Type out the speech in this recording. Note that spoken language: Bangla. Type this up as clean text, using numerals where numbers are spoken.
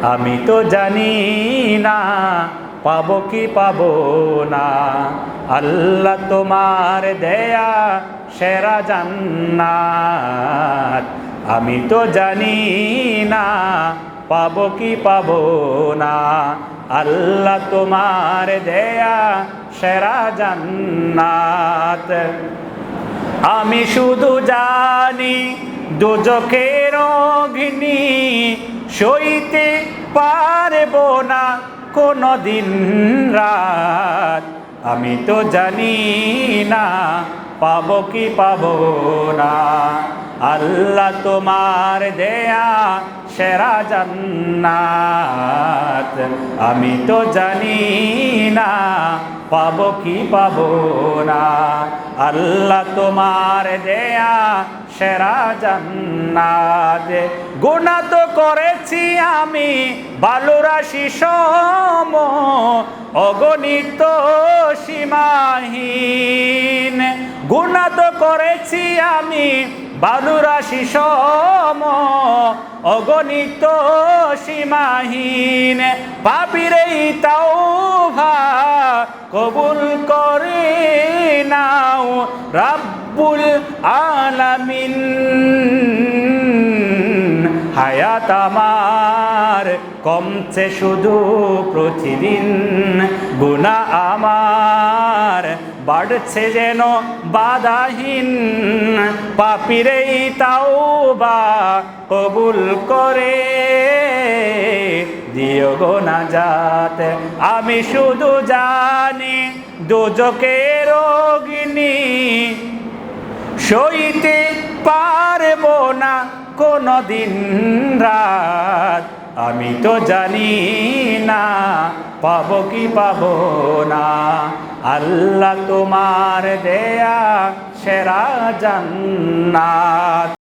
আমি তো জানি না পাবো কি পাবো না। আল্লাহ তোমার দেয়া সেরা জান্নাত, আমি তো জানি না পাবো কি পাবো না। আল্লাহ তোমার দেয়া সেরা জান্নাত। আমি শুধু জানি দোজখের অগ্নি সইতে পারবো না কোনদিন রাত। আমি তো জানি না পাবো কি পাবো না। আল্লাহ তোমার দেয়া সেরা জান্নাত, আমি তো জানি না পাবো কি পাবো না। আল্লাহ তোমার দেয়া সেরা জান্নাত। গুনাহ তো করেছি আমি বালুরাশি সম, অগণিত সীমাহীন। গুনাহ তো করেছি আমি বালুরাশি সম, অগণিত সীমাহীন। পাপীর এই তাওবা কবুল করে নাও রাব্বুল আলামিন। হায়াত আমার কমছে শুধু প্রতিদিন, গুনাহ আমার বাড়ছে যেন বাধাহীন। পাপীর এই তাওবা কবুল করে দিও গো নাজাত। আমি শুধু জানি দোজখের অগ্নি সইতে পারবো না কোনদিন রাত। আমি তো জানি না পাবো কি পাবো না। আল্লাহ তোমার দেয়া সেরা জান্নাত।